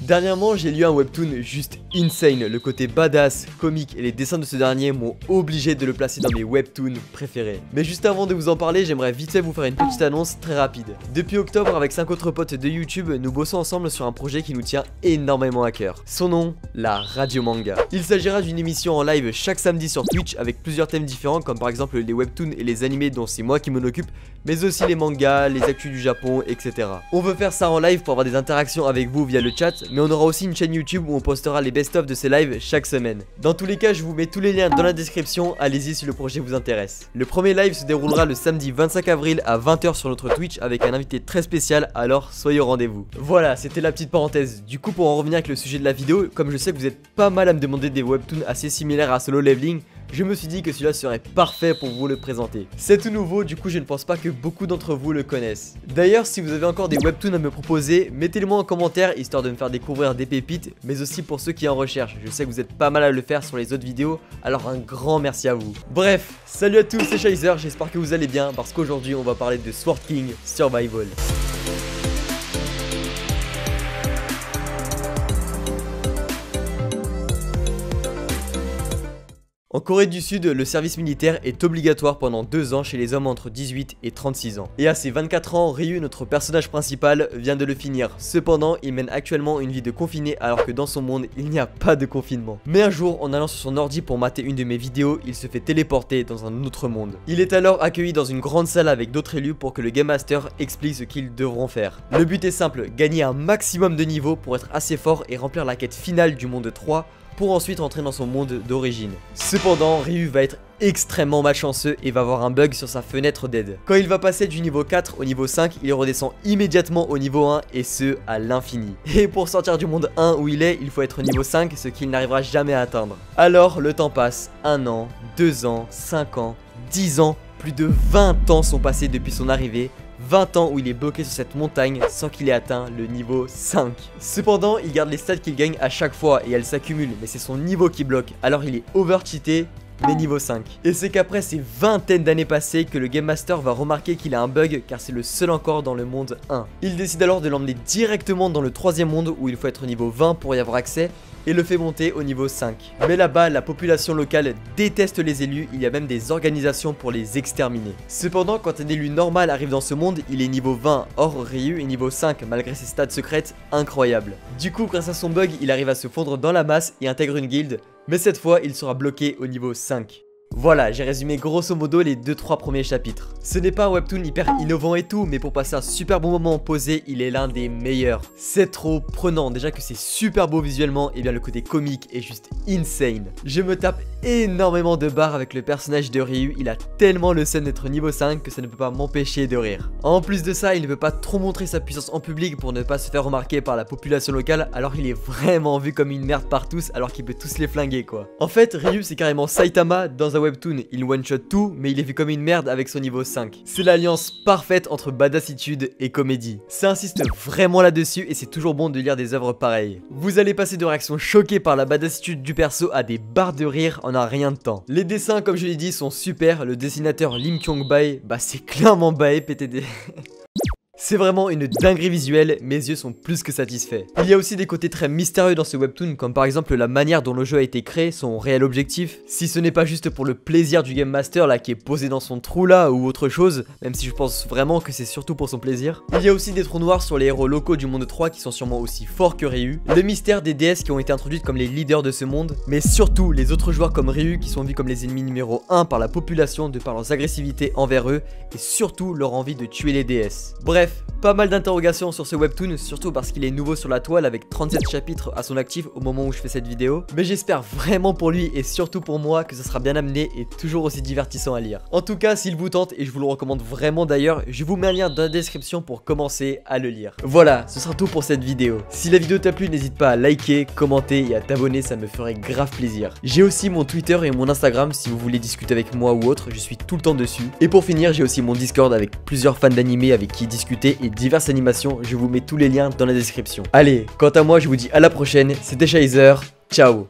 Dernièrement, j'ai lu un webtoon juste insane. Le côté badass, comique et les dessins de ce dernier m'ont obligé de le placer dans mes webtoons préférés. Mais juste avant de vous en parler, j'aimerais vite fait vous faire une petite annonce très rapide. Depuis octobre, avec 5 autres potes de YouTube, nous bossons ensemble sur un projet qui nous tient énormément à cœur. Son nom, la Radio Manga. Il s'agira d'une émission en live chaque samedi sur Twitch avec plusieurs thèmes différents comme par exemple les webtoons et les animés dont c'est moi qui m'en occupe, mais aussi les mangas, les actus du Japon, etc. On veut faire ça en live pour avoir des interactions avec vous via le chat, mais on aura aussi une chaîne YouTube où on postera les best-of de ces lives chaque semaine. Dans tous les cas, je vous mets tous les liens dans la description, allez-y si le projet vous intéresse. Le premier live se déroulera le samedi 25 avril à 20 h sur notre Twitch avec un invité très spécial, alors soyez au rendez-vous. Voilà, c'était la petite parenthèse. Du coup, pour en revenir avec le sujet de la vidéo, comme je sais que vous êtes pas mal à me demander des webtoons assez similaires à Solo Leveling, je me suis dit que celui-là serait parfait pour vous le présenter. C'est tout nouveau, du coup je ne pense pas que beaucoup d'entre vous le connaissent. D'ailleurs, si vous avez encore des webtoons à me proposer, mettez-les moi en commentaire histoire de me faire découvrir des pépites, mais aussi pour ceux qui en recherchent. Je sais que vous êtes pas mal à le faire sur les autres vidéos, alors un grand merci à vous. Bref, salut à tous, c'est Scheiser, j'espère que vous allez bien parce qu'aujourd'hui on va parler de Sword King Survival. En Corée du Sud, le service militaire est obligatoire pendant 2 ans chez les hommes entre 18 et 36 ans. Et à ses 24 ans, Ryu, notre personnage principal, vient de le finir. Cependant, il mène actuellement une vie de confiné alors que dans son monde, il n'y a pas de confinement. Mais un jour, en allant sur son ordi pour mater une de mes vidéos, il se fait téléporter dans un autre monde. Il est alors accueilli dans une grande salle avec d'autres élus pour que le Game Master explique ce qu'ils devront faire. Le but est simple, gagner un maximum de niveaux pour être assez fort et remplir la quête finale du monde 3, pour ensuite rentrer dans son monde d'origine. Cependant, Ryu va être extrêmement malchanceux et va avoir un bug sur sa fenêtre d'aide. Quand il va passer du niveau 4 au niveau 5, il redescend immédiatement au niveau 1 et ce à l'infini. Et pour sortir du monde 1 où il est, il faut être niveau 5, ce qu'il n'arrivera jamais à atteindre. Alors le temps passe, 1 an, 2 ans, 5 ans, 10 ans, plus de 20 ans sont passés depuis son arrivée. 20 ans où il est bloqué sur cette montagne sans qu'il ait atteint le niveau 5. Cependant, il garde les stats qu'il gagne à chaque fois et elles s'accumulent, mais c'est son niveau qui bloque, alors il est over-cheaté, mais niveau 5. Et c'est qu'après ces vingtaines d'années passées que le Game Master va remarquer qu'il a un bug car c'est le seul encore dans le monde 1. Il décide alors de l'emmener directement dans le 3e monde où il faut être niveau 20 pour y avoir accès, et le fait monter au niveau 5. Mais là-bas, la population locale déteste les élus, il y a même des organisations pour les exterminer. Cependant, quand un élu normal arrive dans ce monde, il est niveau 20, or Ryu est niveau 5 malgré ses stats secrètes incroyables. Du coup, grâce à son bug, il arrive à se fondre dans la masse et intègre une guilde, mais cette fois, il sera bloqué au niveau 5. Voilà, j'ai résumé grosso modo les 2-3 premiers chapitres. Ce n'est pas un webtoon hyper innovant et tout, mais pour passer un super bon moment posé, il est l'un des meilleurs. C'est trop prenant, déjà que c'est super beau visuellement, et bien le côté comique est juste insane. Je me tape énormément de barres avec le personnage de Ryu, il a tellement le seum d'être niveau 5 que ça ne peut pas m'empêcher de rire. En plus de ça, il ne peut pas trop montrer sa puissance en public pour ne pas se faire remarquer par la population locale, alors il est vraiment vu comme une merde par tous, alors qu'il peut tous les flinguer quoi. En fait, Ryu c'est carrément Saitama dans un webtoon, il one-shot tout, mais il est vu comme une merde avec son niveau 5. C'est l'alliance parfaite entre badassitude et comédie. Ça insiste vraiment là-dessus et c'est toujours bon de lire des œuvres pareilles. Vous allez passer de réactions choquées par la badassitude du perso à des barres de rire en un rien de temps. Les dessins, comme je l'ai dit, sont super, le dessinateur Lim Kyung-bae, bah c'est clairement Bae PTD. C'est vraiment une dinguerie visuelle, mes yeux sont plus que satisfaits. Il y a aussi des côtés très mystérieux dans ce webtoon, comme par exemple la manière dont le jeu a été créé, son réel objectif. Si ce n'est pas juste pour le plaisir du Game Master là qui est posé dans son trou là ou autre chose, même si je pense vraiment que c'est surtout pour son plaisir. Il y a aussi des trous noirs sur les héros locaux du monde 3 qui sont sûrement aussi forts que Ryu. Le mystère des déesses qui ont été introduites comme les leaders de ce monde, mais surtout les autres joueurs comme Ryu qui sont vus comme les ennemis numéro 1 par la population de par leurs agressivités envers eux et surtout leur envie de tuer les déesses. Bref, pas mal d'interrogations sur ce webtoon, surtout parce qu'il est nouveau sur la toile avec 37 chapitres à son actif au moment où je fais cette vidéo. Mais j'espère vraiment pour lui et surtout pour moi que ça sera bien amené et toujours aussi divertissant à lire. En tout cas, s'il vous tente, et je vous le recommande vraiment d'ailleurs, je vous mets un lien dans la description pour commencer à le lire. Voilà, ce sera tout pour cette vidéo. Si la vidéo t'a plu, n'hésite pas à liker, commenter et à t'abonner, ça me ferait grave plaisir. J'ai aussi mon Twitter et mon Instagram si vous voulez discuter avec moi ou autre, je suis tout le temps dessus. Et pour finir, j'ai aussi mon Discord avec plusieurs fans d'animé avec qui discuter et diverses animations, je vous mets tous les liens dans la description. Allez, quant à moi, je vous dis à la prochaine, c'était Scheiser, ciao.